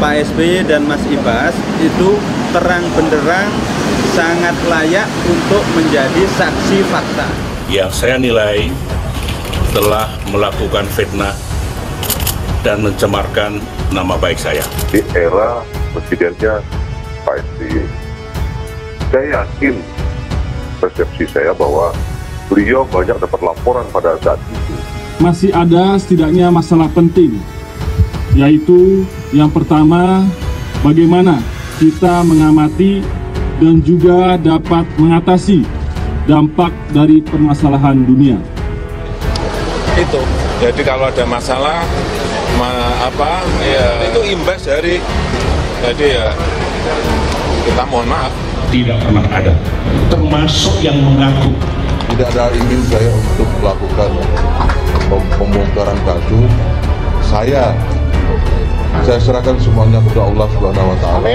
Pak SBY dan Mas Ibas itu terang benderang sangat layak untuk menjadi saksi fakta. Yang saya nilai telah melakukan fitnah dan mencemarkan nama baik saya. Di era presidennya Pak SBY, saya yakin persepsi saya bahwa beliau banyak dapat laporan pada saat itu. Masih ada setidaknya masalah penting, yaitu yang pertama, bagaimana kita mengamati dan juga dapat mengatasi dampak dari permasalahan dunia. Itu, jadi kalau ada masalah, itu imbas dari, jadi ya kita mohon maaf. Tidak pernah ada, termasuk yang mengaku. Tidak ada ingin saya untuk melakukan pembongkaran kasus. Saya serahkan semuanya kepada Allah Subhanahu wa Ta'ala.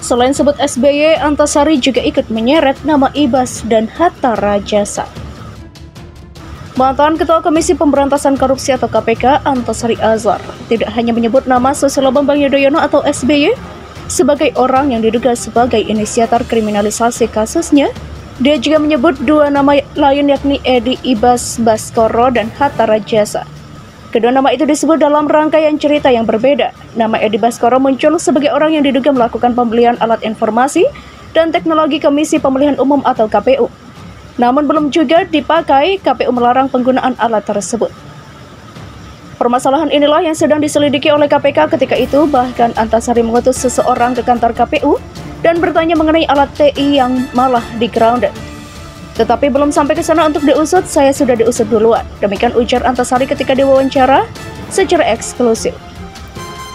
Selain sebut SBY, Antasari juga ikut menyeret nama Ibas dan Hatta Rajasa. Mantan Ketua Komisi Pemberantasan Korupsi atau KPK, Antasari Azhar, tidak hanya menyebut nama Susilo Bambang Yudhoyono atau SBY sebagai orang yang diduga sebagai inisiator kriminalisasi kasusnya, dia juga menyebut dua nama lain yakni Edi Ibas Baskoro dan Hatta Rajasa. Kedua nama itu disebut dalam rangkaian cerita yang berbeda. Nama Edi Baskoro muncul sebagai orang yang diduga melakukan pembelian alat informasi dan teknologi Komisi Pemilihan Umum atau KPU. Namun belum juga dipakai, KPU melarang penggunaan alat tersebut. Permasalahan inilah yang sedang diselidiki oleh KPK ketika itu, bahkan Antasari mengutus seseorang ke kantor KPU dan bertanya mengenai alat TI yang malah di-grounded. Tetapi belum sampai ke sana untuk diusut, saya sudah diusut duluan. Demikian ujar Antasari ketika diwawancara secara eksklusif.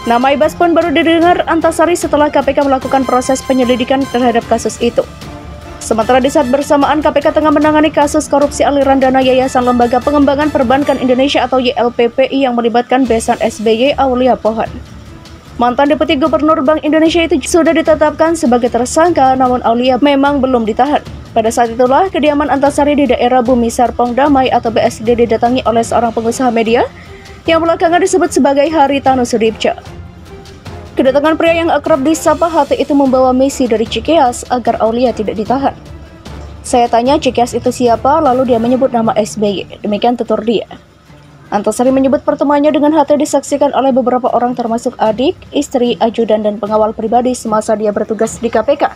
Nama Ibas pun baru didengar Antasari setelah KPK melakukan proses penyelidikan terhadap kasus itu. Sementara di saat bersamaan KPK tengah menangani kasus korupsi aliran dana Yayasan Lembaga Pengembangan Perbankan Indonesia atau YLPPI yang melibatkan besan SBY Aulia Pohan. Mantan Deputi Gubernur Bank Indonesia itu sudah ditetapkan sebagai tersangka, namun Aulia memang belum ditahan. Pada saat itulah kediaman Antasari di daerah Bumi Serpong Damai atau BSD didatangi oleh seorang pengusaha media yang belakangan disebut sebagai Haritanu Sudipjo. Kedatangan pria yang akrab disapa Hati itu membawa misi dari Cikeas agar Aulia tidak ditahan. Saya tanya Cikeas itu siapa, lalu dia menyebut nama SBY. Demikian tutur dia. Antasari menyebut pertemuannya dengan Hati disaksikan oleh beberapa orang termasuk adik, istri, ajudan, dan pengawal pribadi semasa dia bertugas di KPK.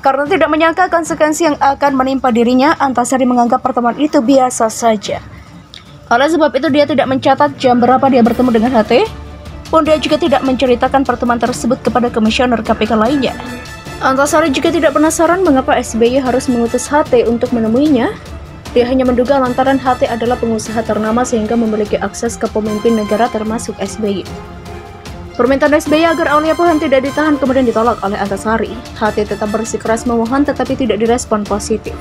Karena tidak menyangka konsekuensi yang akan menimpa dirinya, Antasari menganggap pertemuan itu biasa saja. Oleh sebab itu dia tidak mencatat jam berapa dia bertemu dengan HT, pun dia juga tidak menceritakan pertemuan tersebut kepada komisioner KPK lainnya. Antasari juga tidak penasaran mengapa SBY harus mengutus HT untuk menemuinya. Dia hanya menduga lantaran HT adalah pengusaha ternama sehingga memiliki akses ke pemimpin negara termasuk SBY. Permintaan SBY agar Aulia Pohan tidak ditahan kemudian ditolak oleh Antasari. HT tetap bersikeras memohon tetapi tidak direspon positif.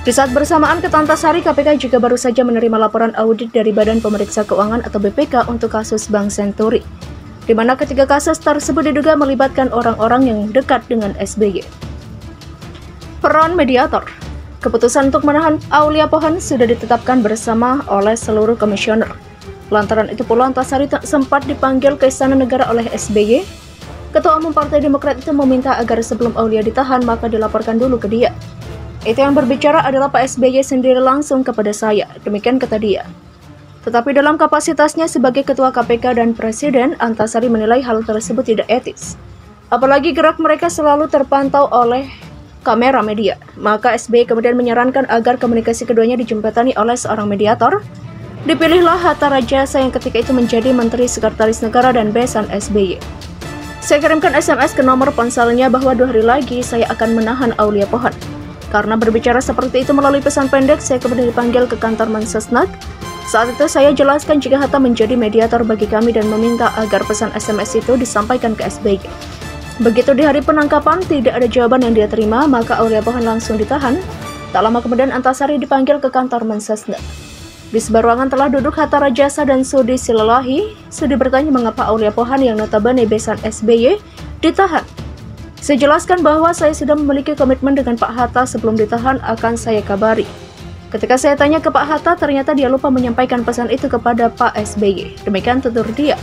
Di saat bersamaan kata Antasari, KPK juga baru saja menerima laporan audit dari Badan Pemeriksa Keuangan atau BPK untuk kasus Bank Senturi, di mana ketiga kasus tersebut diduga melibatkan orang-orang yang dekat dengan SBY. Peran mediator. Keputusan untuk menahan Aulia Pohan sudah ditetapkan bersama oleh seluruh komisioner. Lantaran itu pula Antasari tak sempat dipanggil ke Istana Negara oleh SBY. Ketua Umum Partai Demokrat itu meminta agar sebelum Aulia ditahan maka dilaporkan dulu ke dia. Itu yang berbicara adalah Pak SBY sendiri langsung kepada saya, demikian kata dia. Tetapi dalam kapasitasnya sebagai Ketua KPK dan Presiden, Antasari menilai hal tersebut tidak etis. Apalagi gerak mereka selalu terpantau oleh kamera media. Maka SBY kemudian menyarankan agar komunikasi keduanya dijembatani oleh seorang mediator. Dipilihlah Hatta Rajasa yang ketika itu menjadi Menteri Sekretaris Negara dan besan SBY. Saya kirimkan SMS ke nomor ponselnya bahwa 2 hari lagi saya akan menahan Aulia Pohan. Karena berbicara seperti itu melalui pesan pendek, saya kemudian dipanggil ke kantor Mensesnek. Saat itu saya jelaskan jika Hatta menjadi mediator bagi kami dan meminta agar pesan SMS itu disampaikan ke SBY. Begitu di hari penangkapan tidak ada jawaban yang dia terima, maka Aulia Pohan langsung ditahan. Tak lama kemudian Antasari dipanggil ke kantor Mensesnek. Di sebelah ruangan telah duduk Hatta Rajasa dan Sudi Silalahi. Sudi bertanya mengapa Aulia Pohan yang notabene besan SBY ditahan. Saya jelaskan bahwa saya sudah memiliki komitmen dengan Pak Hatta, sebelum ditahan akan saya kabari. Ketika saya tanya ke Pak Hatta, ternyata dia lupa menyampaikan pesan itu kepada Pak SBY. Demikian tutur dia.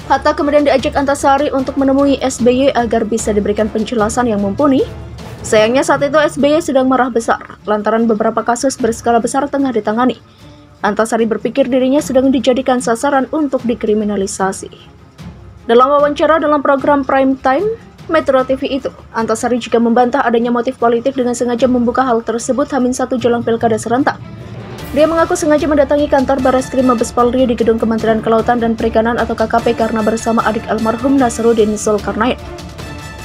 Hatta kemudian diajak Antasari untuk menemui SBY agar bisa diberikan penjelasan yang mumpuni. Sayangnya saat itu SBY sedang marah besar, lantaran beberapa kasus berskala besar tengah ditangani. Antasari berpikir dirinya sedang dijadikan sasaran untuk dikriminalisasi. Dalam wawancara dalam program Prime Time Metro TV itu, Antasari juga membantah adanya motif politik dengan sengaja membuka hal tersebut H-1 jelang pilkada serentak. Dia mengaku sengaja mendatangi kantor Barreskrim Mabes Polri di Gedung Kementerian Kelautan dan Perikanan atau KKP karena bersama adik almarhum Nasruddin Zulkarnain.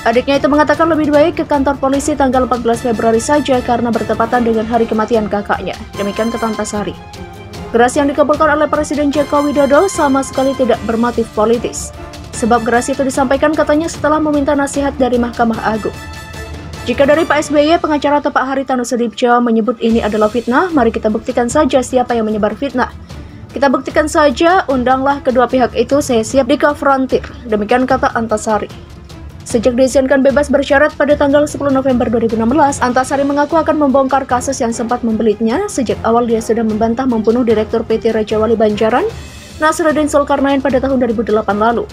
Adiknya itu mengatakan lebih baik ke kantor polisi tanggal 14 Februari saja karena bertepatan dengan hari kematian kakaknya. Demikian kata Antasari. Gerasi yang dikabulkan oleh Presiden Joko Widodo sama sekali tidak bermotif politis. Sebab gerasi itu disampaikan katanya setelah meminta nasihat dari Mahkamah Agung. Jika dari Pak SBY, pengacara atau Pak Haritanu Sudibjo menyebut ini adalah fitnah, mari kita buktikan saja siapa yang menyebar fitnah. Kita buktikan saja, undanglah kedua pihak itu, saya siap dikonfrontir. Demikian kata Antasari. Sejak diizinkan bebas bersyarat pada tanggal 10 November 2016, Antasari mengaku akan membongkar kasus yang sempat membelitnya. Sejak awal dia sudah membantah membunuh Direktur PT Raja Wali Banjaran, Nasruddin Zulkarnain pada tahun 2008 lalu.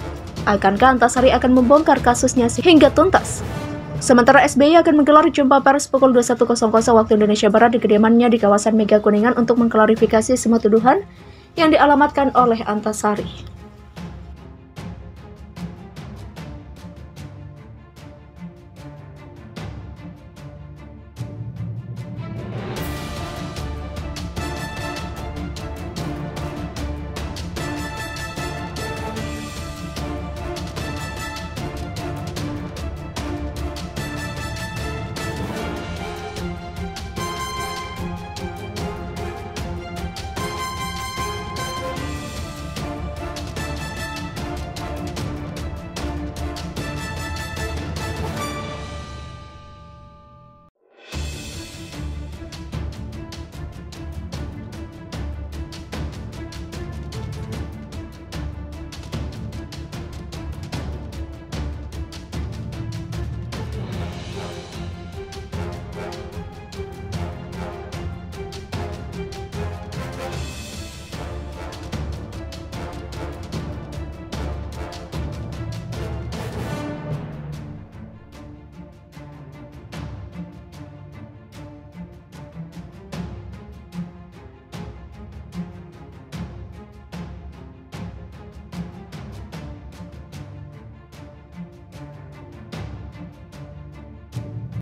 Akankah Antasari akan membongkar kasusnya hingga tuntas? Sementara SBY akan menggelar jumpa pers pukul 21.00 waktu Indonesia Barat di kediamannya di kawasan Mega Kuningan untuk mengklarifikasi semua tuduhan yang dialamatkan oleh Antasari.